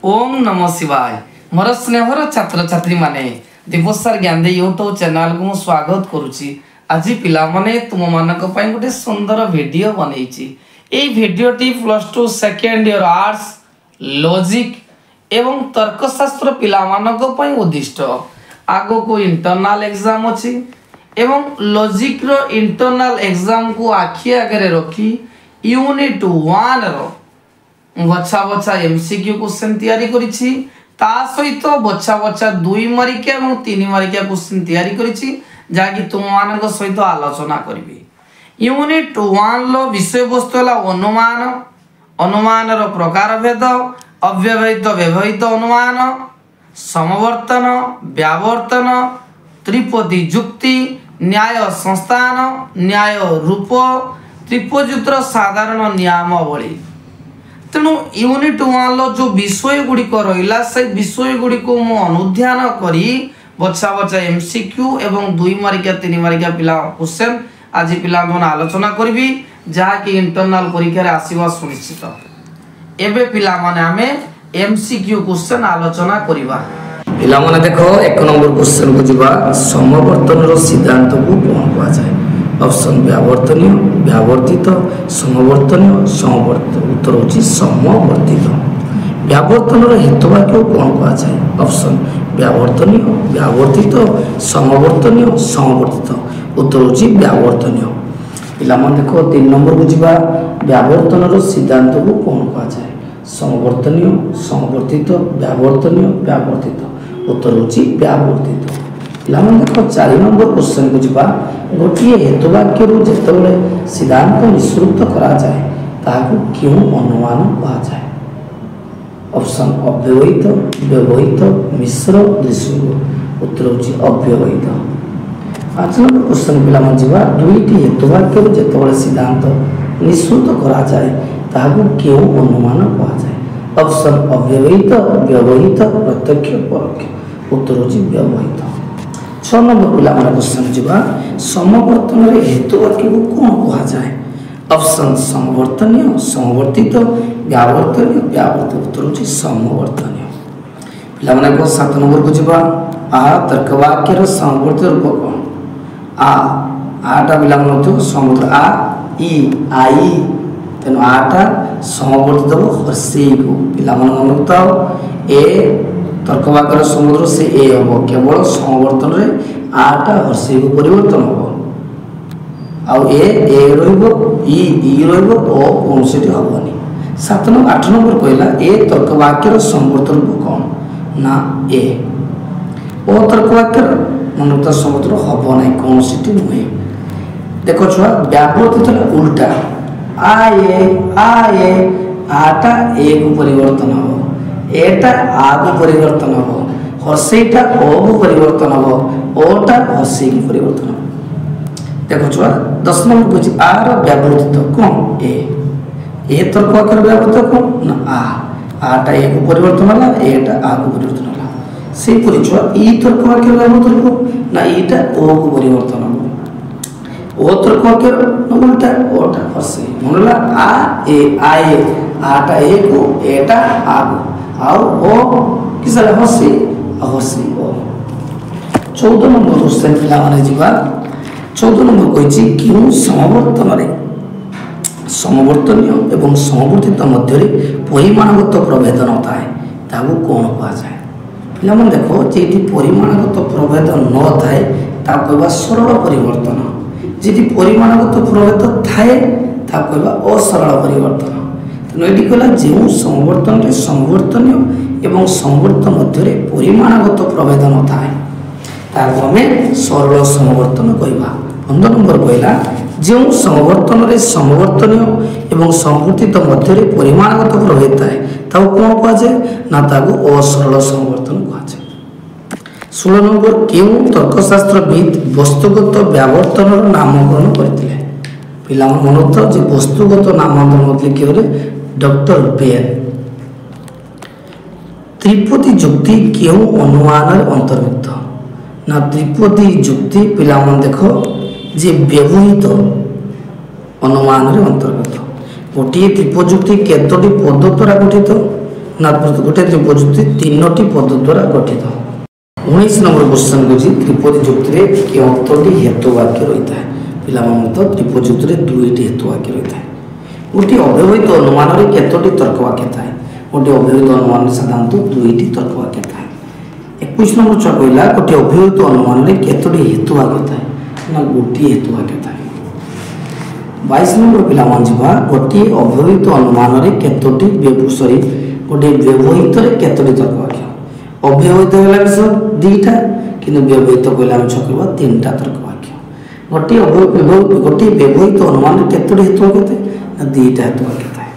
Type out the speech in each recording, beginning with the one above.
ओम नमः शिवाय मोर स्नेहर छात्र छात्री माने दिवसार ज्ञान दे यूट्यूब चैनल को स्वागत करुची। आज पिला माने तुम मानक पई गोटे सुंदर वीडियो बनैची। एई वीडियोटी +2 सेकेंड ईयर आर्ट्स लॉजिक एवं तर्कशास्त्र पिला मानक पई उद्दिष्ट। आगो को इंटरनल एग्जाम अछि एवं लॉजिक रो इंटरनल एग्जाम को आखि आगे रखी यूनिट 1 रो बछा बछा एमसीक्यू क्वेश्चन तैयारी करिछि। ता सहित बछा बछा 2 मार्किया एवं 3 मार्किया क्वेश्चन तैयारी करिछि जाकि तुम मानक सहित आलोचना करबी। यूनिट 1 लो विषय वस्तु हला अनुमान, अनुमान रो प्रकार भेद, अव्यवहित व्यवहित अनुमान, समवर्तन, व्यावर्तन, त्रिपदी जुक्ति, न्याय संस्थान, न्याय रूप, त्रिपजुत्र साधारण नियमावली। तेणु यूनिट 1 लो जो विषय गुड़िक रहा से विषय गुड़िक मु अनुध्यान करी बछा बछा एमसीक्यू एवं 2 मार्किया 3 मार्किया पिला क्वेश्चन आज पिला आलोचना करी जहाँकि इंटरनल परीक्षा रे आसीबा सुनिश्चित। एबे पिला माने आमे एमसीक्यू क्वेश्चन आलोचना करिबा। पिला माने देखो 1 नंबर क्वेश्चन को जिबा समवर्तन रो सिद्धांत को कोन कहा जाय। ऑप्शन व्यावर्तनीय, व्यावर्तित, समवर्तनीय, समवर्तित। उत्तर होची समवर्तित। व्यावर्तन रो हेतुवाक्य कोन कहा जाय। ऑप्शन व्यावर्तनीय, व्यावर्तित, समवर्तनीय, समवर्तित। उत्तर होची व्यावर्तनीय। पिला मन देखो 3 नंबर को जिबा व्यावर्तन रो सिद्धांत को कोन कहा जाय। समवर्तनीय, समवर्तित, व्यावर्तनीय, व्यावर्तित। उत्तर होची व्यावर्तित। पिला मन देखो 4 नंबर क्वेश्चन को जिबा गोटिए हेतुवाक्य रु जेतबेले सिद्धांत निश्चित करा जाय ताकू क्यों अनुमान कहा जाय। ऑप्शन अव्यवहित, व्यवहित, मिश्र, दृश्य। उत्तर होची अव्यवहित। 5 नंबर क्वेश्चन पिला मन जिबा दुईटी हेतुवाक्य रु जेतबेले सिद्धांत निश्चित करा जाय ताकू क्यों अनुमान कहा जाय। ऑप्शन अव्यवहित, व्यवहित, प्रत्यक्ष, परोक्ष। उत्तर होची व्यवहित। 6 नंबर पिला मन क्वेश्चन जिबा समवर्तन रे हेतुवाक्य को कोन कहा जाय। ऑप्शन समवर्तनीय, समवर्तित, व्यावर्तनीय, व्यावर्तित। उत्तर होची समवर्तनीय। पिला मन को 7 नंबर को जिबा आ तर्कवाक्य रो समवर्तित रूप कोन। आटा पिला मन तो समवर्त आ ई आई तेनो आटा समवर्तित हो हर्षी को पिला मन मनताओ ए तर्कवाक्यर समुद्र से ए हम केवल समवर्तन रे आटा हर्षी को परिवर्तन हो आउ ए रहइबो ई रहइबो ओ कोनसेटी हबनी। 7 नंबर 8 नंबर कहला ए तर्कवाक्यर समवर्तन को कोन ना ए ओ तर्कवाक्यर मनता समुद्र हबो नै कोनसेटी नुहे। देखो छुआ व्यावर्तित उल्टा आए आटा ए को परिवर्तन हो, एटा आ को परिवर्तन हो, हर्षीटा ओ को परिवर्तन हो, ओटा हर्षी की परिवर्तन हो। देखो छुआ 10 नंबर कुछ आ रो व्यावर्तित कोन ए तर्कवाक्य व्यावर्तित कोन ना आटा ए को परिवर्तन होला, एटा आ को परिवर्तन होला। से परि छुआ ई तर्कवाक्य व्यावर्तित कोन ना ईटा ओ को परिवर्तन हो, ओ तर्कवाक्य उल्टा ओटा हर्षी मनला आ ए आए आटा ए को एटा आ को आउ ओ किसला हसी हसी ओ। 14 नंबर क्वेश्चन पिला माने जिबा 14 नंबर कहिछि क्यों समवर्तन रे समवर्तनीय एवं समवर्तित मध्य रे परिमाणगत प्रभेद न थाए ताकू कोन कहा जाय। पिला मन देखो जेठी परिमाणगत प्रभेद न थाए ता कहबा सरल परिवर्तन, जेठी परिमाणगत प्रभेद थाए ता कहबा असरल परिवर्तन। एटी कहला जो समवर्तन रे समवर्तनीय एवं समवर्त मध्य रे परिमाणगत प्रभेद न थाए ताको हमें सरल समवर्तन कहबा। 15 नंबर कहला जो समवर्तन रे समवर्तनीय एवं समवर्तित मध्य रे परिमाणगत प्रभेद थाए ताको कोन कहा जाय ना ताको असरल समवर्तन कहा जाय। 16 नंबर क्यों तर्कशास्त्रविद वस्तुगत व्यावर्तन रो नामकरण करथिले। पिला मन तो जे वस्तुगत नामकरण लिखियो रे डॉक्टर बेन। त्रिपदी जुक्ति क्यों अनुमान अंतर्भुक्त ना त्रिपदी जुक्ति पिला मन देखो जे व्यवहित अनुमान रे अंतर्गत। गोटे त्रिपजुक्ति केतोटी पद द्वारा गठित ना गोटे त्रिभुज तीनोटी पद द्वारा गठित। 19 नंबर क्वेश्चन कौन त्रिपदी जुक्ति केतोटी हेतु वाक्य रही है पिला त्रिपदी जुक्ति दुईटी हेतु वाक्य रही है। गोटे अव्यवहित अनुमान में केतोटी तर्क वाक्य थाए गोटे अव्यवहित अनुमान साधारणतः दुईटी तर्क वाक्य थाए। 21 नंबर छुआ कहला गोटे अव्यवहित अनुमान में केतोटी हेतु वाक्य थाए ना गोटे हेतु वाक्य थाए। 22 नंबर पिला गोटे अव्यवहित अनुमान में केतोटी सॉरी गोटे व्यवहित केतोटी तर्क वाक्य अव्यवहित है दीटा कि व्यवहित कहला छकवा तीनटा तर्क वाक्य गोटे व्यवहित अनुमान में केतोटी हेतु वाक्य ना दीटा हेतु वाक्य थाए।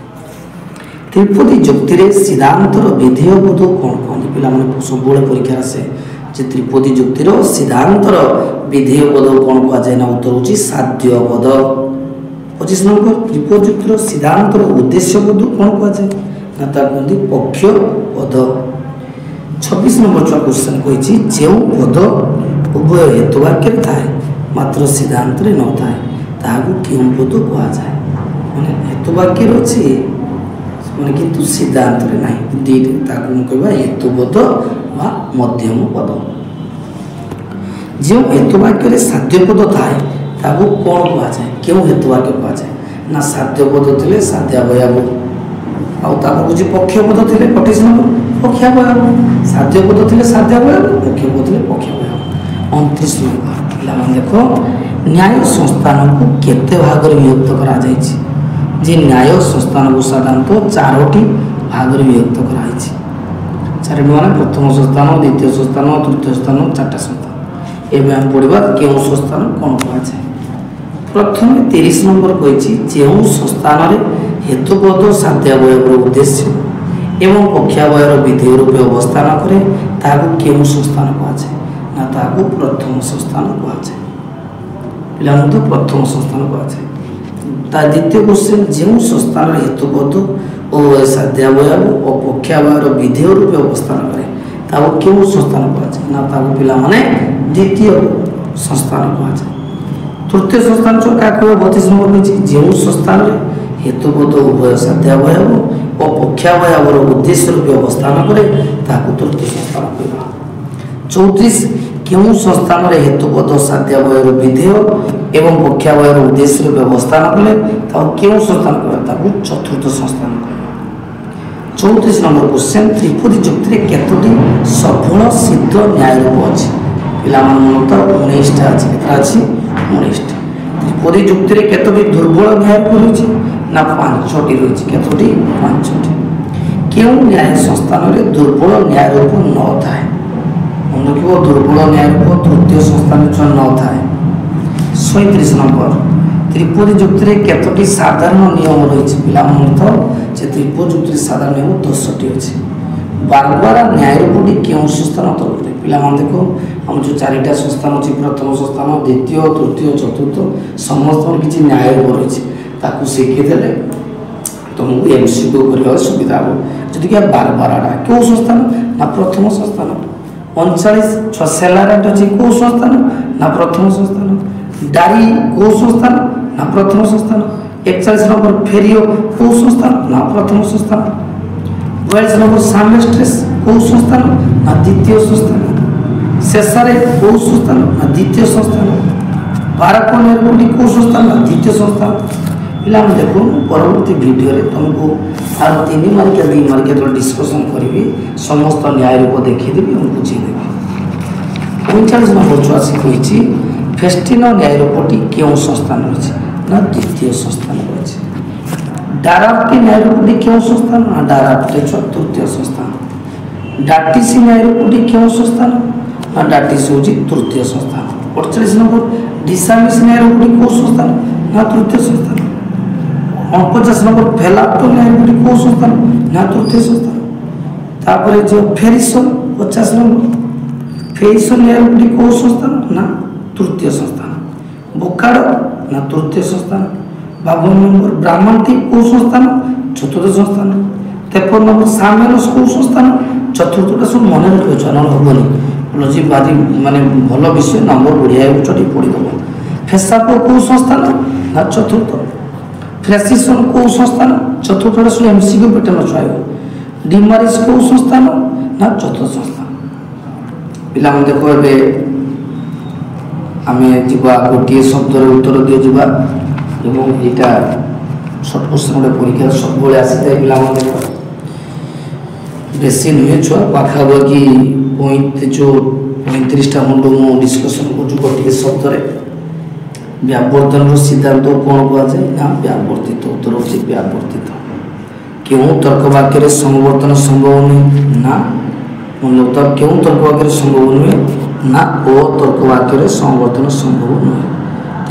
त्रिपदी जुक्ति रे सिद्धांतर विधेय बोध कौन कहते पिला माने सब परीक्षा आसे जे त्रिपदी जुक्तिर सिद्धांतर विधेय बोध कौन कह जाए ना उत्तर होची साध्य बोध। 25 नंबर त्रिपदी जुक्तिर सिद्धांतर उद्देश्य बोध कौन कह जाए ना ता कहते पक्ष बोध। 26 नंबर छुआ क्वेश्चन कही जो बोध उभय हेतु वाक्य थाए मात्र सिद्धांत रे न थाए ताहाकू क्यों बोध कह जाए माने हेतु वाक्य अछि माने किंतु सिद्धांत रे नाही दीटे ताकू कहबा हेतु बोध वा मध्यम पद। जो हेतु वाक्य रे साध्य पद थाए ताकू कोन कह जाए क्यों हेतु वाक्य कह जाए ना साध्य पद थिले साध्यावयव आउ ताको बुझी पक्ष पद थिले 25 नंबर पक्षावयव साध्य पद थिले साध्यावयव पक्ष पद थिले पक्षावयव। 29 नंबर पिला मन देखो न्याय संस्थान को केते भाग रे विभक्त करा जायछि जे न्याय संस्थान को साधारणतः 4टी भाग रे विभक्त करा जायछि। 4टी माने प्रथम संस्थान द्वितीय संस्थान तृतीय संस्थान 4टा संस्थान एबे हम पढिबा केउ संस्थान कोन कहा जाय। प्रथम 30 नंबर कहिछि जेउ संस्थान रे हेतुबोध साध्यावयव उद्देश्य एवं पक्षावयर विधेय रूपे अवस्थान करे ताकू केउ संस्थान कहा जाय ना ताकू प्रथम संस्थान कहा जाय पिला तो प्रथम संस्थान कहा जाय। ता द्वितीय क्वेश्चन जो संस्थान हेतुबोध और साध्यावयव और पक्षावयर विधेय रूपे अवस्थान करे ताकू केउ संस्थान कहा जाय ना ताकू पिला माने द्वितीय संस्थान कहा जाय। तृतीय संस्थान जो का कहबो 32 नंबर में जो संस्थान हेतुबोध उभय साध्यावयव और पक्षावयर उद्देश्य रूपे अवस्थान करे ताकू तृतीय संस्थान कहबा। 34 क्यों संस्थान रे हेतुबोध साध्यावयर विधेय एवं पक्षावयर उद्देश्य रूपे अवस्थान कले ताकू क्यों संस्थान कहबा ताकू चतुर्थ संस्थान कहबा। 34 नंबर क्वेश्चन त्रिपदी जुक्ति रे केतोटी सफल सिद्ध न्याय रूप अछि पिला मन तो 19 टा अछि केतना अछि 19 टा। त्रिपदी जुक्ति रे केतोटी दुर्बल न्याय रही ना 5टी रही केतोटी 5टी। क्यों न्याय संस्थान रे दुर्बल न्याय रूप न थाए मन देखो दुर्बल न्याय रूप तृतीय संस्थान जो न थाए। 37 नंबर त्रिपदी जुक्ति रे केतोटी साधारण नियम रही पिला मन तो जे त्रिपदी जुक्ति साधारण नियम 10टी अछि। बारबारा न्याय रूपटी क्यों संस्थान अंतर्गत पिला मन देखो हम जो 4टा संस्थान अछि प्रथम संस्थान द्वितीय तृतीय चतुर्थ समस्त किछि न्याय रूप रही ताकू शिखी देले तुमको एमसीक्यू करबा सुविधा हो जदि कि बारबाराटा क्यों संस्थान ना प्रथम संस्थान। 39 छसेलारेट अछि को संस्थान ना प्रथम संस्थान। डारी को संस्थान ना प्रथम संस्थान। 41 नंबर फेरियो को संस्थान ना प्रथम संस्थान। 42 नंबर सामेस्ट्रेस को संस्थान ना द्वितीय संस्थान। शेषारे को संस्थान ना द्वितीय संस्थान। बारकोनेरगुडी को संस्थान ना द्वितीय संस्थान। पिला हम देखो परवर्ती वीडियो रे तुमको आर 3 मार्क या 2 मार्क तो डिस्कशन करिवि समस्त न्याय रूप देखि देबी हम बुझी देबी। 39 नंबर जो आसी कहिछि फेस्टिनो न्याय रूपटी केउ संस्थान अछि ना द्वितीय संस्थान अछि। डाराप्टी न्याय रूपटी केउ संस्थान ना डाराप्टी तृतीय संस्थान। डाटीसी न्याय रूपटी केउ संस्थान ना डाटीसी होछि तृतीय संस्थान। 48 नंबर डिसामिस न्याय रूपटी को संस्थान ना तृतीय संस्थान। 49 नंबर फेलाप्टो न्याय रूपटी को संस्थान ना तृतीय संस्थान। तापर जो फेरिसन 50 नंबर फेरिसन न्याय रूपटी को संस्थान ना तृतीय संस्थान। बोकाडो ना तृतीय संस्थान। 52 नंबर ब्राह्मणटी को संस्थान चतुर्थ संस्थान। 53 नंबर सामेनस को संस्थान चतुर्थटा सब मन रखियो चलन होबनी लॉजी बाजी माने भलो विषय नंबर बढ़िया उचटी पड़ी दबो। फेसापो को संस्थान ना चतुर्थ। फ्रेसिसन को संस्थान चतुर्थटा सब एमसीक्यू पैटर्न छायो। डिमारिस को संस्थान ना चतुर्थ संस्थान पिला मन देखो एबे आमे जीवा गोटे शब्द उत्तर दियो जीवा एवं एटा शॉर्ट क्वेश्चन रे परीक्षा सब बळे आसी थाए पिला मन देखो बेसी नुहे छुआ पाखापाखि 35टा मुंड मु डिस्कशन कर गोटे शब्द रे व्यावर्तन सिद्धांत कौन कहुए ना व्यावर्तित उत्तर होची व्यावर्तित क्यों तर्क वाक्य रे समवर्तन संभव नहीं ना मतलब क्यों तर्क वाक्य रे संभव नहीं ना ओ तर्क वाक्य रे समवर्तन संभव नहीं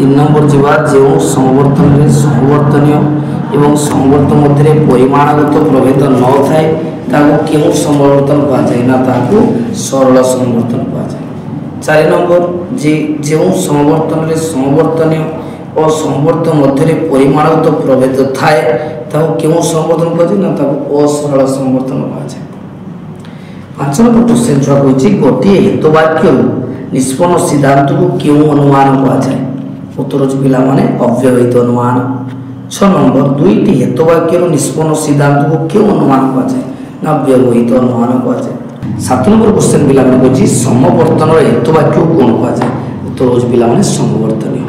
3 नंबर जीवा जो समवर्तन रे समवर्तनीय एवं समवर्तन मध्य परिमाणगत प्रभेद न थाए ताको क्यों समवर्तन कहा जाए ना ताको सरल समवर्तन कहा जाए 4 नंबर जे जो समवर्तन रे समवर्तनीय और समवर्तन मध्य परिमाणगत प्रभेद थाए ताको क्यों समवर्तन कहा जाए ना ताको असरल समवर्तन कहा जाए 5 नंबर क्वेश्चन जो कहछि गोटे हेतुवाक्य निष्पन्न सिद्धांत को क्यों अनुमान कहा जाए उत्तर होछि पिला माने अव्यवहित अनुमान 6 नंबर दुईटी हेतुवाक्य निष्पन्न सिद्धांत को क्यों अनुमान कहा जाए ना व्यवहित अनुमान कहा जाए 7 नंबर क्वेश्चन पिला माने कहछि समवर्तन हेतुवाक्य कौन कहा जाए उत्तर होछि पिला माने समवर्तनीय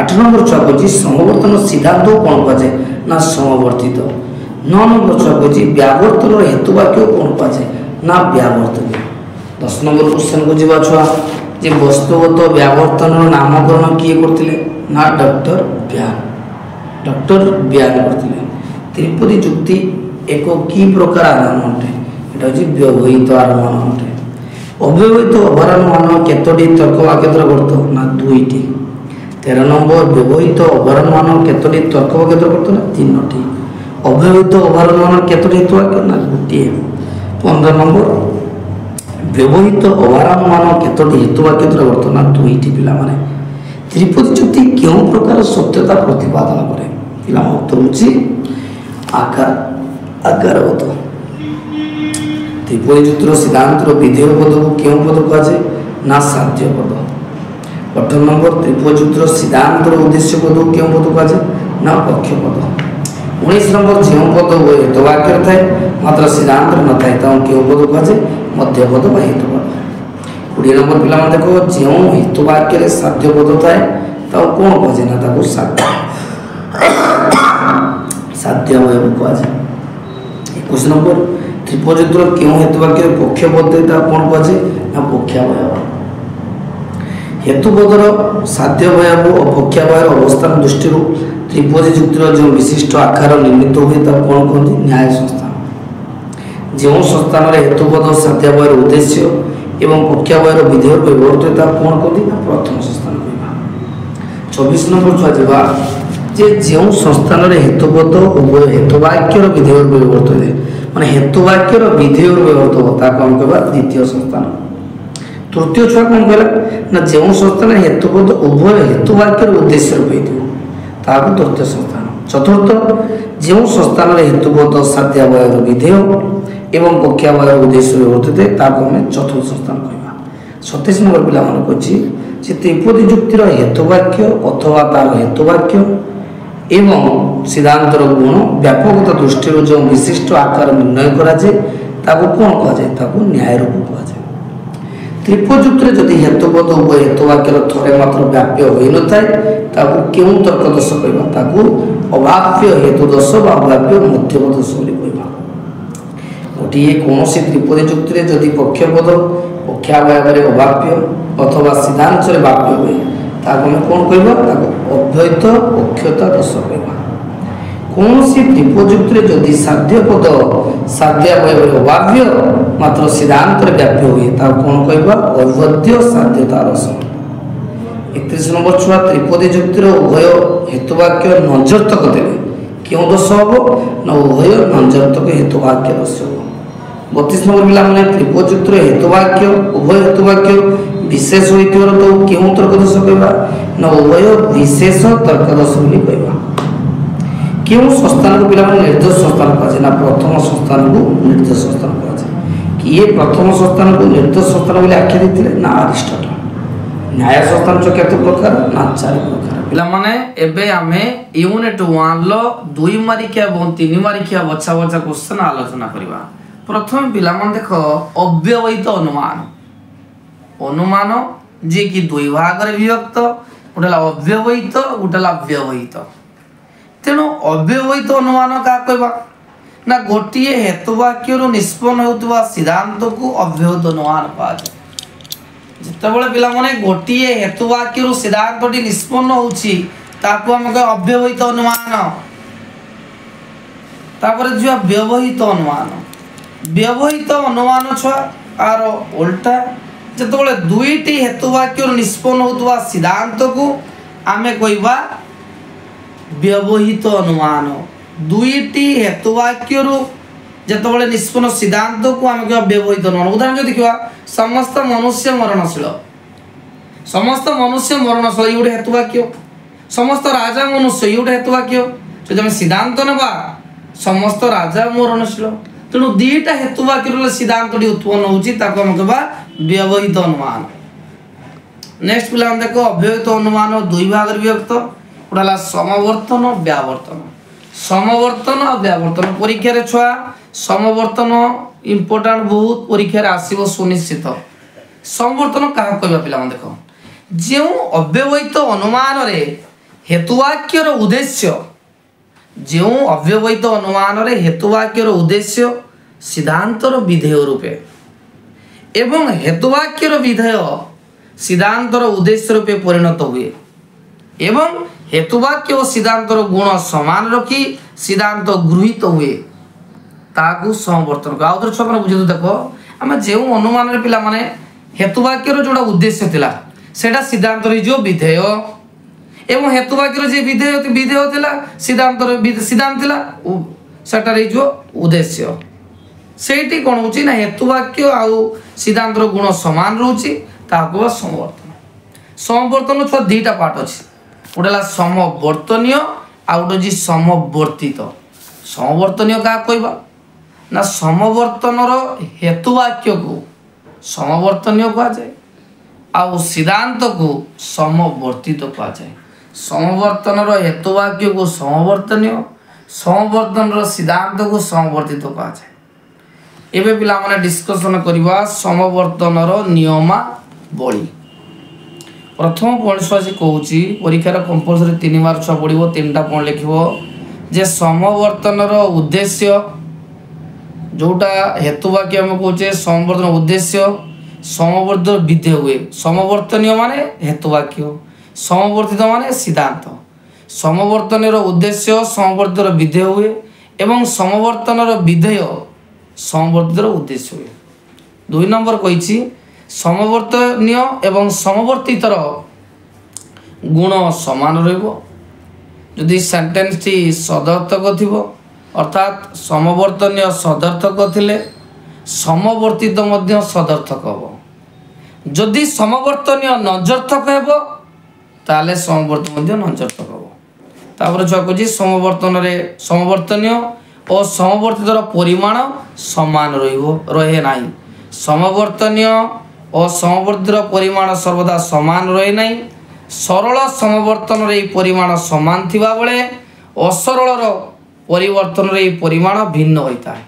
8 नंबर छुआ कहछि समवर्तन सिद्धांत कौन कहा जाए ना समवर्तित 9 नंबर छुआ कहछि व्यावर्तन हेतुवाक्य कौन कहा जाए ना व्यावर्तनीय 10 नंबर क्वेश्चन को जीवा छुआ जे वस्तुगत व्यावर्तन नामकरण किए करथिले ना डॉक्टर ब्यान करथिले त्रिपदी जुक्ति एक की प्रकार अनुमान अटे एटा होछि व्यवहित अनुमान अटे अव्यवहित अवधारणानुमान केतोटी तर्क वाक्यत्र करत ना दुईटी 13 नंबर व्यवहित अवधारणानुमान केतोटी तर्क वाक्यत्र करत ना तीनटी अव्यवहित अवधारणानुमान केतोटी हेतु वाक्य ना गोटिए 15 नंबर व्यवहित अवधारणानुमान केतोटी हेतु वाक्यत्र करत ना दुईटी पिला माने त्रिपदी जुक्ति क्यों प्रकार सत्यता प्रतिपादन करे पिला उत्तर होछि आकारगत त्रिपदी जुक्तिर सिद्धांत विधेय पद को क्यों पद कहा जाए ना साध्य पद 18 नंबर त्रिपदी जुक्तिर सिद्धांत उद्देश्य पद को क्यों पद कहा जाए ना पक्ष पद 19 नंबर जो पद हेतु वाक्य थाए मात्र सिद्धांत न थाए ता क्यों पद कहा जाए मध्य पद बा हेतु पद 20 नंबर पिला मन देखो जो हेतु वाक्य रे साध्य पद थाए ता कोन कहा जाए ना ताको साध्य अवयव कहा जाए 21 नंबर त्रिपदी जुक्तिर क्यों हेतु वाक्य रे पक्ष पद ता कोन कहा जाए ना पक्षावयव हेतु पदर साध्य अवयव और पक्षावयव अवस्थान दृष्टि त्रिपदी जुक्तिर जो विशिष्ट आकार निर्मित हुए ता कोन कहते न्याय संस्थान जो संस्थान रे हेतु पद साध्य अवयव उद्देश्य एवं पक्षावयर विधेय व्यवहार ता कोन कहते ना प्रथम संस्थान कहबा 24 नंबर छुआ जीवा जे जो संस्थान रे हेतु पद उभय हेतु वाक्य रो विधेय व्यवहार होते माने हेतु वाक्य रो विधेय व्यवहार होता कोन कहबा द्वितीय संस्थान तृतीय छुआ कोन कहला ना जो संस्थान हेतु पद उभय हेतु वाक्य रो उद्देश्य रो होइतो ताको तृतीय संस्थान चतुर्थ जो संस्थान रे हेतु पद साध्य अवयव विधेय एवं पक्षावयर उद्देश्य होते ताको हमें चतुर्थ संस्थान कहबा 27 नंबर पिला मन कहछि जे त्रिपदी जुक्तिर हेतुवाक्य अथवा तार हेतुवाक्य एवं सिद्धांतर गुण व्यापकता दृष्टि जो विशिष्ट आकार निर्णय करा जाए ताको कोन कहा जाए ताको न्याय रूप कहा जाए त्रिपदी जुक्तिर जदि हेतुपद उभय हेतुवाक्यर थोड़े मात्र व्याप्य होई न थाए ताको केउ तर्क दोष कहबा ताको अवाप्य हेतु दोष बा अवाप्य मध्यम दोष बोली कहबा गोटे कौन त्रिपदी जुक्ति जदि पक्षपद पक्षावयव अवाप्य अथवा सिद्धांत वाप्य हुए ताको कौन कहबा अव्ययित पक्षता दोष कहबा कौन त्रिपदी जुक्ति जदि साध्य पद साध्यावयव अवाप्य मात्र सिद्धांत व्याप्य हुए ताको कौन कहबा अवैध साध्यता दोष 31 नंबर छुआ त्रिपदी जुक्तिर उभय हेतुवाक्य नंजर्थक देवे क्यों दोष हम ना उभय नंजर्थक हेतुवाक्य दोष हम 32 नंबर पिला माने त्रिपदी जुक्तिर हेतुवाक्य उभय हेतुवाक्य विशेष होइतिवर तो क्यों तर्क दोष कहबा ना उभय विशेष तर्क दोष बोली कहबा क्यों संस्थान को पिला माने निर्देश संस्थान कहा जाए ना प्रथम संस्थान को निर्देश संस्थान कहा जाए कि ये प्रथम संस्थान को निर्देश संस्थान बोली आख्या देथिले ना अरिस्टोटल न्याय संस्थान जो केते प्रकार ना 4 प्रकार पिला माने एबे आमे यूनिट 1 लो 2 मारिकिया एवं 3 मारिकिया बच्चा बच्चा क्वेश्चन आलोचना करबा प्रथम पिला मन देख अव्यवहित अनुमान अनुमान जे कि दुई भाग रे विभक्त गोटे अव्यवहित गोटे व्यवहित तेणु अव्यवहित अनुमान क्या कहबा ना गोटे हेतुवाक्य निष्पन्न होता सिद्धांत को अव्यवहित अनुमान कहुए जितेबाला पिला माने गोटे हेतुवाक्य सिद्धांत निष्पन्न होची ताकू हम अव्यवहित अनुमान तापर जो व्यवहित अनुमान छुआ आर उल्टा जितेबाला दुईटी हेतुवाक्य निष्पन्न होता सिद्धांत को आमे कहबा व्यवहित अनुमान दुईटी हेतुवाक्य जितेबाला निष्पन्न सिद्धांत को आमे कहबा व्यवहित अनुमान उदाहरण जो देखा समस्त मनुष्य मरणशील ये गोटे हेतुवाक्य समस्त राजा मनुष्य ये गोटे हेतुवाक्य जो आम सिद्धांत ना समस्त राजा मरणशील तेणु दीटा हेतुवाक्य सिद्धांत उत्पन्न होगा व्यवहित अनुमान नेक्स्ट पिला देख अव्यवहित अनुमान दुई भाग विभक्त गोटे समवर्तन व्यावर्तन समवर्तन और व्यावर्तन परीक्षा छुआ समवर्तन इम्पोर्टाट बहुत परीक्षा आसव सुनिश्चित समवर्तन क्या कहवा पिला देख जो अव्यवहित अनुमान रे हेतुवाक्यर उद्देश्य जो अव्यवहित अनुमान रे हेतुवाक्यर उद्देश्य सिद्धांतर विधेय रूपे एवं हेतुवाक्यर विधेय सिद्धांतर उद्देश्य रूपे परिणत हुए एवं हेतुवाक्य और सिद्धांतर गुण समान रखी सिद्धांत गृहीत हुए ताकू समवर्तन को आउथर छुआ बुझे देख आम जो अनुमान रे पिला माने हेतुवाक्यर जोड़ा उद्देश्य थिला सेटा सिद्धांत जो विधेय एवं हेतुवाक्यर जे विधेय थिला सिद्धांत थिला सेटार जो उद्देश्य सेठी कौन होची ना हेतुवाक्य आउ सिद्धांतर गुण समान रोची ताकू समवर्तन समवर्तन छुआ दीटा पार्ट अछि गोटे समवर्तनीय आ गोटे समवर्तित समवर्तनीय क्या कहबा ना समवर्तनर हेतुवाक्य को समवर्तनीय कहा जाए आउ सिद्धांत को समवर्तित कहा जाए समवर्तनर हेतुवाक्य को समवर्तनीय समवर्तनर सिद्धांत को समवर्तित कहा जाए एबे पिला माने डिस्कशन करबा समवर्तनर नियमावली प्रथम पॉइंट से कहूँ परीक्षार कंपलसरी 3 मार्क छुआ पड़ो 3टा पॉइंट लिखो जे समवर्तनर उद्देश्य जोटा हेतुवाक्य आम कहे समवर्तन उद्देश्य समवर्तन विधेय हुए समवर्तनीय माने हेतुवाक्य समवर्तित माने सिद्धांत समवर्तन उद्देश्य समवर्तित विधेय हुए एवं समवर्तनर विधेय समवर्तित उद्देश्य हुए 2 नंबर कही समवर्तनीय एवं समवर्तितर गुण समान रही सेंटेंस टी सदर्थक थी अर्थात समवर्तनीय सदर्थक थिले समवर्तित मध्य सदर्थक हम जदि समवर्तनीय नजर्थक हेबो ताले समवर्तित मध्य नजर्थक हम तापर जो कह समवर्तन समवर्तनीय और समवर्तितर परिमाण समान रहे नहीं समवर्तनीय और समवर्तितर परिमाण सर्वदा समान रहे नहीं सरल समवर्तन परिमाण समान थिबा बेले असरल परिवर्तन परिमाण भिन्न होता है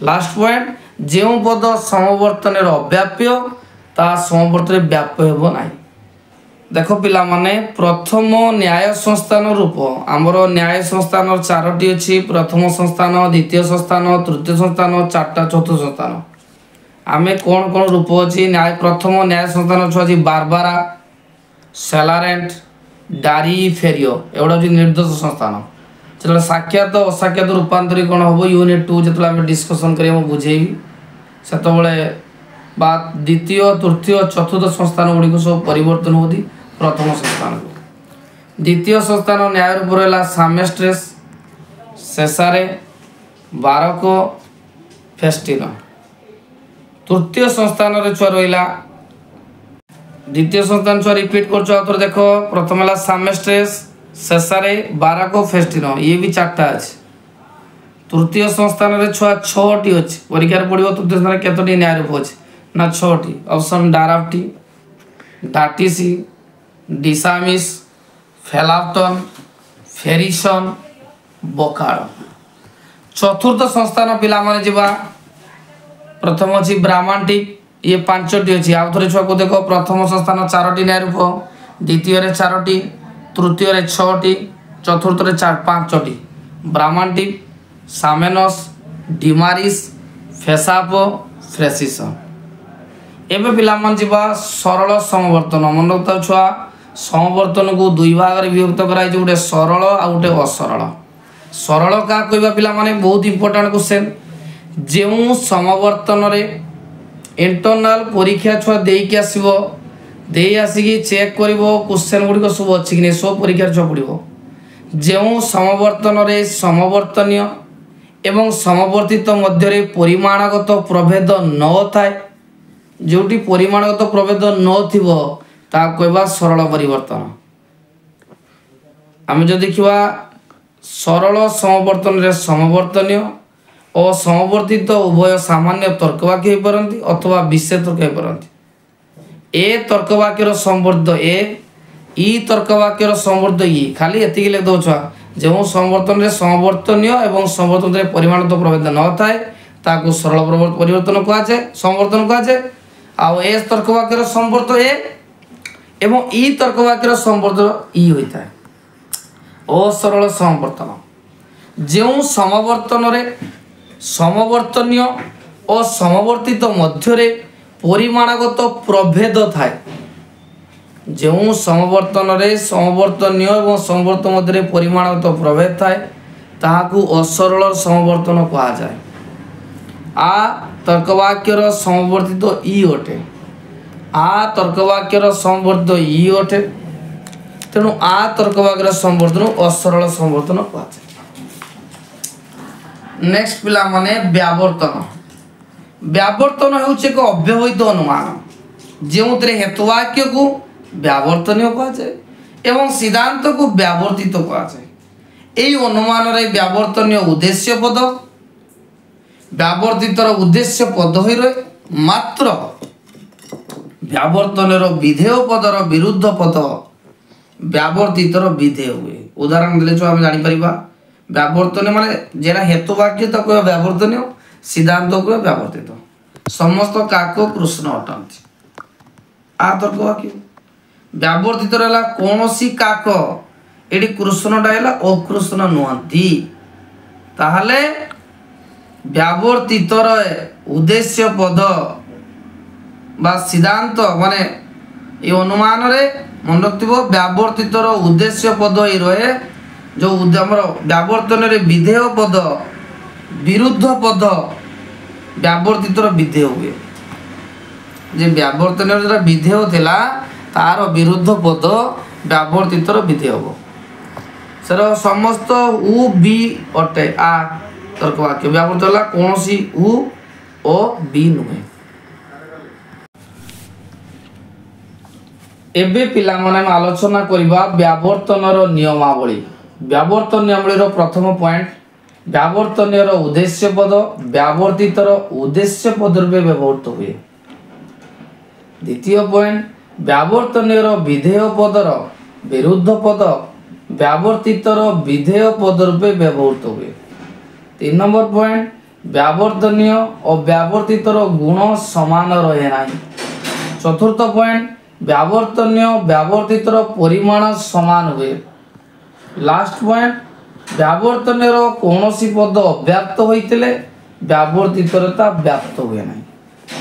लास्ट पॉइंट जो पद समवर्तन अव्याप्य ता समवर्तन व्याप्य हेबो नाही देख पिला माने प्रथम न्याय संस्थान रूप आमर न्याय संस्थान 4टी अच्छी प्रथम संस्थान द्वितीय संस्थान तृतीय संस्थान 4टा चतुर्थ संस्थान आमे कौन कौन रूप अच्छी न्याय प्रथम न्याय संस्थान अच्छी बारबारा सेलारेंट डारी फेरियो एवढा जो निर्दोष संस्थान जो साक्षात असाक्षात रूपांतरी कौन हम यूनिट 2 जो आम डिस्कसन कर बुझेबी से बात द्वितीय तृतीय चतुर्थ संस्थान गुड़िक सब परिवर्तन होती प्रथम संस्थान को द्वितीय संस्थान न्याय रूप रहा सामेस्ट्रेस सेसारे बारको फेस्टिनो तृतीय संस्थान छुआ रहा द्वितीय संस्थान छुआ रिपीट कर देख प्रथम है सामेस्ट्रेस सेसारे बारको फेस्टिनो ये भी 4टा अच्छे तृतीय संस्थान छुआ 6टी अच्छी परीक्षा पड़ो तृतीय स्थान केतोटी न्याय रूप अच्छे ना 6टी ऑप्शन डाराफ्टी डाटीसी डिसामिस फेलाफ्टन फेरिसन बोकाड़ चतुर्थ संस्थान पिला माने जिबा प्रथम अच्छी ब्राह्मणटी ये 5टी अच्छी आउ थे छुआ को देख प्रथम स्थान 4टी न्याय रूप द्वितीय 4टी तृतीय 6टी चतुर्थ 5टी ब्राह्मणटी सामेनस डिमारिस फेसाप फ्रेसिस एवं पिलामान जीवा सरल समवर्तन मन रखता छुआ समवर्तन को दुई भाग में विभक्त कराई गोटे सरल आ गोटे असरल सरल क्या कहवा पिला माने बहुत इंपोर्टेंट क्वेश्चन जो समवर्तन रे इंटरनल परीक्षा छुआ देकी आसब दे आसिक चेक कर क्वेश्चन गुड़िक सब अच्छी कि नहीं सब परीक्षा छुआ पड़ो जो समवर्तन रे समवर्तनीय एवं समवर्तित मध्य परिमाणगत प्रभेद न थाए जोटी परिमाणगत प्रभेद न थिबो ता कहवा सरल परिवर्तन आम जो देखा सरल समवर्तन रे समवर्तनीय और समवर्तित उभय सामान्य तर्कवाक्य हो पारती अथवा विशेष तर्क हो पारती ए तर्कवाक्यर संवर्ध ए ई तर्कवाक्यर संवर्ध ई खाली एतिक लिख दो छुआ जो समवर्तन रे समवर्तनीय एवं समवर्तन रे परिमाण तो प्रभेद न थाए ताकू सरल परिवर्तन कहुए समवर्तन कहुए आउ ए तर्कवाक्यर संवर्ध ए एवं ई तर्कवाक्यर संवर्ध ई होता है असरल समवर्तन जो समवर्तन रे समवर्तनीय और समवर्तित मध्य परिमाणगत प्रभेद थाए जो समवर्तन रे समवर्तनीय और समवर्तन मध्य परिमाणगत प्रभेद थाए ताहाकू असरल समवर्तन कहा जाए आ तर्कवाक्यर समवर्तित ई अटे आ तर्कवाक्यर समवर्तित ई अटे तेणु आ तर्कवाक्यर संवर्धन असरल संवर्धन कहुए नेक्स्ट पिला माने व्यावर्तन व्यावर्तन होउचे एक अव्यवहित अनुमान जो हेतुवाक्य को व्यावर्तनीय कहुए एवं सिद्धांत को व्यावर्तित कहुए यही अनुमान रे व्यावर्तनीय उद्देश्य पद व्यावर्तितर उद्देश्य पद हो रहे मात्र व्यावर्तन विधेय पदर विरुद्ध पद व्यावर्तितर विधेय हुए उदाहरण देले जो हम जानि परिबा व्यावर्तन माने जेना हेतुवाक्य तो कह व्यावर्तनीय सिद्धांत को व्यावर्तित समस्त काक कृष्ण अटंती आ तर्कवाक्य व्यावर्तित रहला कोनोसी काक एडी कृष्णटा हैला अकृष्ण नुहंती ताहले व्यावर्तितर उद्देश्य पद बा सिद्धांत माने ये अनुमान रे मन रखिबो व्यावर्तितर उद्देश्य पद ही रहे जो आमर व्यावर्तन रे विधेय पद विरुद्ध पद व्यावर्तितर विधेय हुए जे व्यावर्तन रे विधेय थिला तार विरुद्ध पद व्यावर्तितर विधेय हो सर समस्त उ बी अटे आ तर्कवाक्य व्यावर्तन ला कोनोसी उ ओ बी नुहे एबे पिला माने आलोचना करिबा व्यावर्तनर नियमावली व्यावर्तन नियमावली प्रथम पॉइंट व्यावर्तन उद्देश्य पद व्यावर्तितर उद्देश्य पद रूपे व्यवहृत हुए द्वितीय पॉइंट व्यावर्तन विधेय पदर विरुद्ध पद व्यावर्तितर विधेय पद रूपे व्यवहृत हुए 3 नंबर पॉइंट व्यावर्तनीय और व्यावर्तितर गुण समान रहे नहीं चतुर्थ पॉइंट व्यावर्तनीय व्यावर्तितर परिमाण समान हुए लास्ट पॉइंट व्यावर्तन कौनसी पद अव्याप्त होइतिले व्यावर्तितरता व्याप्त हुए ना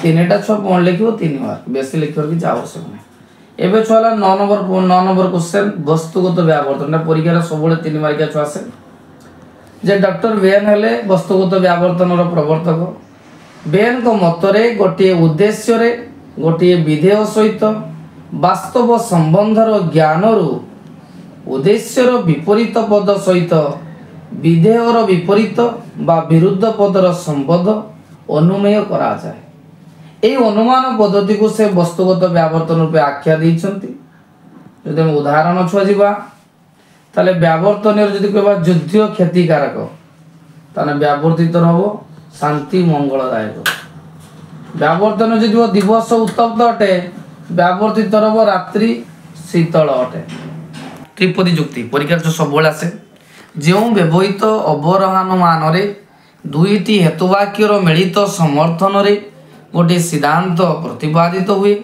तीनटा छुआ कौन लिखो 3 बार बेसी लिखर की आवश्यक नहीं एबे छुआ 9 नंबर क्वेश्चन वस्तुगत व्यावर्तन परीक्षा सब 3 मार्किया छुआ से जे डॉक्टर वेन हेले वस्तुगत व्यावर्तन प्रवर्तक वेन को मतरे गोटे उद्देश्य रे गोटे विधेय सहित वास्तव संबंधर ज्ञान रु उद्देश्यर विपरीत पद सहित विधेयर विपरीत बा विरुद्ध पदर संबंध अनुमेय करा जाए एई अनुमान पद्धति को से वस्तुगत व्यावर्तन रूपे आख्या दैछंती जदि हम उदाहरण छुआ जीवा ताले व्यावर्तन जदि कहबा युद्ध क्षतिकारक ताने व्यावर्तित हबो शांति मंगलदायक व्यावर्तन जदि दिवस उत्तप्त अटे व्यावर्तित हबो रात्रि शीतल अटे त्रिपदी जुक्ति परीक्षा जो सब आसे जो व्यवहित अवरोहन मान दुईटी हेतुवाक्यर मिलित समर्थन रे गोटे सिद्धांत प्रतिपादित हुए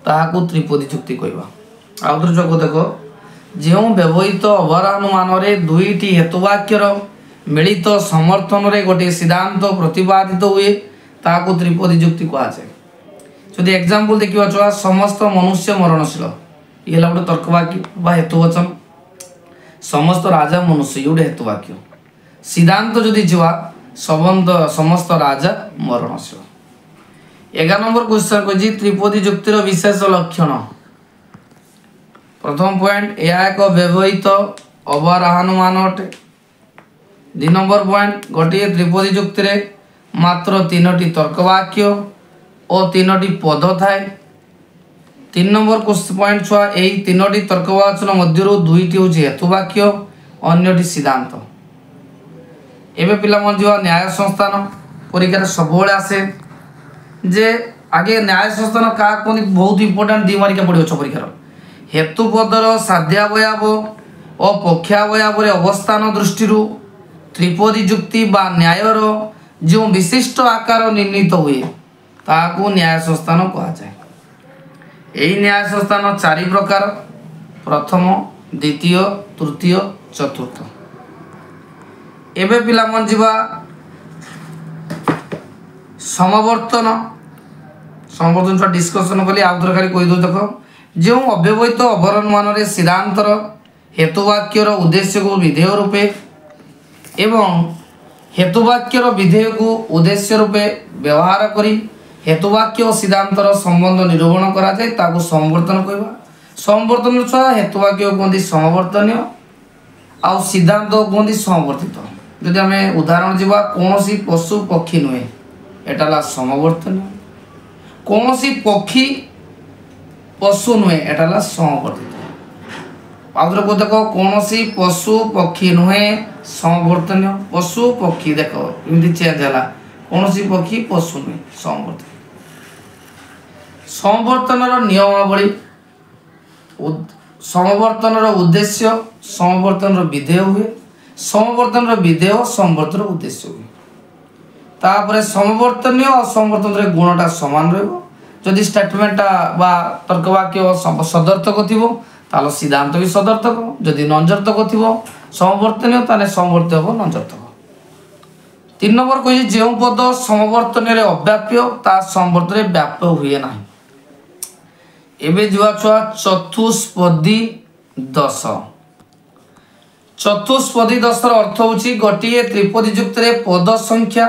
ताहाकू त्रिपदी जुक्ति कहवा। आउथरे जो देख जो व्यवहित अवरानुमान दुईटी हेतुवाक्यर मिलित समर्थन रे गोटे सिद्धांत प्रतिपादित हुए ताहाकू त्रिपदी जुक्ति कहुए। जदि एग्जांपल देखिबा छुआ समस्त मनुष्य मरणशील ये गोटे तर्कवाक्य बा हेतुवचन। समस्त राजा मनुष्य ये गोटे हेतुवाक्य। सिद्धांत जदि जीवा समस्त राजा मरणशील। 11 नंबर क्वेश्चन कही त्रिपदी जुक्तिर विशेष लक्षण। प्रथम पॉइंट यह एक व्यवहित अवराहानुमान अटे। 2 नंबर पॉइंट गोटे त्रिपदी जुक्ति मात्र 3टी तर्कवाक्य और 3टी पद थाए। 3 नंबर पॉइंट छुआ यही 3टी तर्कवाचन मध्य 2टी हूँ हेतुवाक्य अन्यटी सिद्धांत। एवं पिला न्याय संस्थान परीक्षा सब आसे जे आगे न्याय संस्थान क्या कहते बहुत इंपोर्टेंट 2 मार्किया पड़ो परीक्षार हेतुपदर साध्यावयव और पक्षावयव अवस्थान दृष्टि त्रिपदी जुक्ति बा न्यायर जो विशिष्ट आकार निर्णीत हुए ताकू न्याय संस्थान कहुए। यही न्याय संस्थान 4 प्रकार प्रथम द्वितीय तृतीय चतुर्थ। एबे पिला मन जीवा समवर्तन समवर्तन डिस्कशन कली आउ थोड़ा कही दो देख जो अव्यवहित अवरानुमान सिद्धांतर हेतुवाक्यर उद्देश्य को विधेय रूपे एवं हेतुवाक्यर विधेय को उद्देश्य रूपे व्यवहार करी हेतुवाक्य और सिद्धांतर संबंध निरूपण करा जाए ताकू समवर्तन कहवा। समवर्तन छुआ हेतुवाक्य कहते समवर्तनीय आउ सिद्धांत कहते समवर्तित। जदि आम उदाहरण जीवा कौन पशु पक्षी नुहे एटा समवर्तनीय। कौन पक्षी पशु नुहे एटा समवर्तित। आउथरे को देख कौन पशु पक्षी नुहे समवर्तनीय। पशु पक्षी देख इमती चेंज है कौन पक्षी पशु नुहे समवर्तन। समवर्तन नियमावली समवर्तन उद्देश्य समवर्तन विधेय हुए समवर्तन विधेय समवर्तन उद्देश्य हुए तापर समवर्तनीय और समवर्तन गुणटा सामान रही। स्टेटमेंटा बा तर्कवाक्य सदर्थक थी ताल सिद्धांत भी सदर्थक जदि नंजर्थक थी समवर्तनीय ताले समवर्त हम नंजर्थक। 3 नंबर कही जो पद समवर्तन अव्याप्य ता समवर्तन व्याप्य हुए ना। एबे जुआ छुआ चतुष्पदी दश। चतुष्पदी दशर अर्थ होची गोटे त्रिपदी जुक्त पद संख्या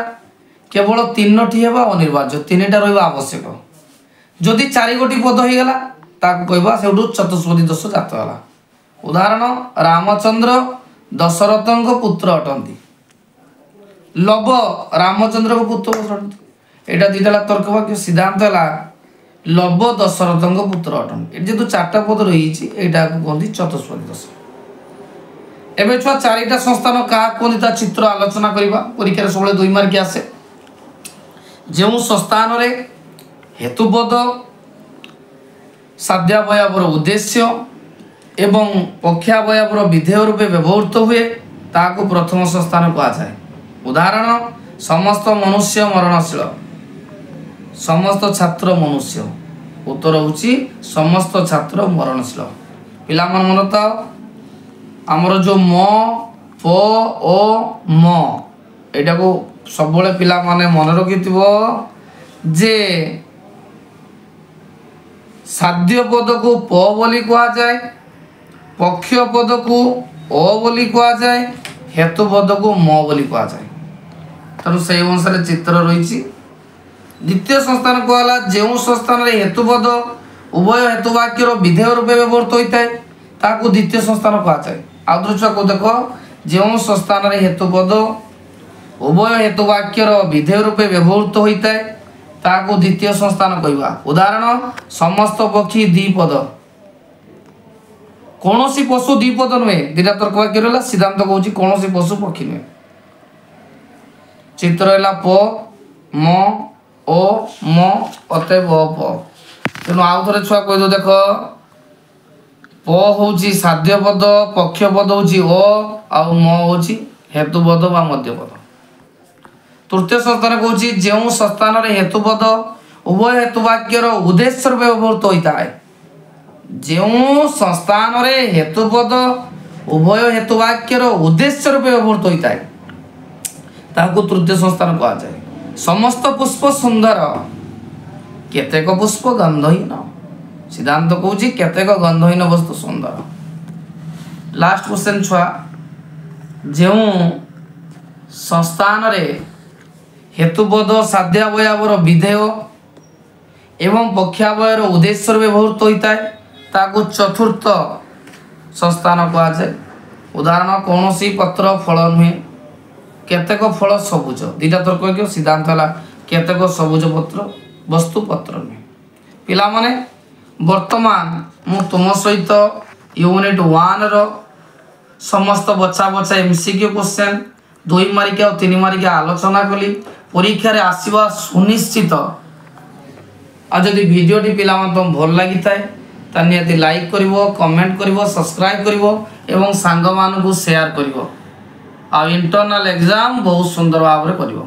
केवल 3टी हेबा अनिर्वार्य 3टा रहिबा आवश्यक। जदि 4 गोटी पद हो गला ताको कहबा सेउडु चतुष्पदी दश जात होला। उदाहरण रामचंद्र दशरथଙ୍କ पुत्र अटंती। लव रामचंद्र को पुत्र अटंती। एटा दिला तर्कवाक्य सिद्धांत है लव दशरथଙ୍କ पुत्र अटंती। एटा जेतु 4टा पद रही एटा को कहती चतुष्पदी दश। एबे छुआ 4टा संस्थान क्या कहते ता चित्र आलोचना करबा। परीक्षा सब 2 मार्क आसे। जो संस्थान रे हेतुपद साध्यावयवर उद्देश्य एवं पक्षावयवर विधेय रूपे व्यवहृत हुए ताकू प्रथम संस्थान कहुए। उदाहरण समस्त मनुष्य मरणशील समस्त छात्र मनुष्य। उत्तर होची समस्त छात्र मरणशील। पिला मन मन तो आमर जो म प ओ म एटा को सब पिला माने मन रखि जे साध्य पद को प बोली कहा जाए पक्ष पद को अ बोली कहा जाए हेतु पद को म बोली कहा जाए। तेणु से अनुसार चित्र रही। द्वितीय संस्थान कहला जो संस्थान रे हेतुपद उभय हेतुवाक्यर विधेय रूपे व्यवहृत होता है ताकू द्वितीय संस्थान कहा जाए। आउद्रचा को देख जो संस्थान रे हेतुपद उभय हेतुवाक्यर विधेय रूपे व्यवहृत होता है ताकू द्वितीय संस्थान कहवा। उदाहरण समस्त पक्षी द्विपद। कौन सी पशु द्विपद नुहे 2टा तर्कवाक्य रहा सिद्धांत कहूँ कौन सी पशु पक्षी नुहे। चित्र है प म ओ म अतएव प। तेणु आउ थे छुआ कह दो देख प हूँ साध्य पद पक्ष पद हूँ अ म हूँ हेतुपद बा मध्यपद। तृतीय संस्थान कहूँ जो संस्थान हेतुपद उभय हेतुवाक्यर उद्देश्य व्यवहृत होता है जो संस्थान रे हेतुपद उभय हेतुवाक्यर उद्देश्य व्यवहृत होता है ताकू तृतीय संस्थान कहा जाए। समस्त पुष्प सुंदर केतेक पुष्प गंधहीन सिद्धांत कहूँ केतेक गंधहीन वस्तु सुंदर। लास्ट क्वेश्चन छुआ जो संस्थान रे हेतुपद साध्यावयर विधेय एवं पक्षावयर उद्देश्य व्यवहृत होता है ताकू चतुर्थ संस्थान कहा जाए। उदाहरण कौन सी पत्र फल नुहे केतेक फल सबुज दीटा तर्क कह सिद्धांत है केतेक सबुज पत्र वस्तु पत्र नुहे। पिला माने वर्तमान मु तुम सहित यूनिट 1 रो समस्त बछा बछा एमसीक्यू क्वेश्चन 2 मारिका और 3 मारिका आलोचना कली परीक्षा रे आसीबा सुनिश्चित। आ जदि वीडियोटी पिला मन तुम भल लागि थाए ता नियति लाइक करिवो कमेंट करिवो सब्सक्राइब करिवो एवं सांग मानकु शेयर करिवो आ इंटरनल एग्जाम बहुत सुंदर भाव रे करिवो।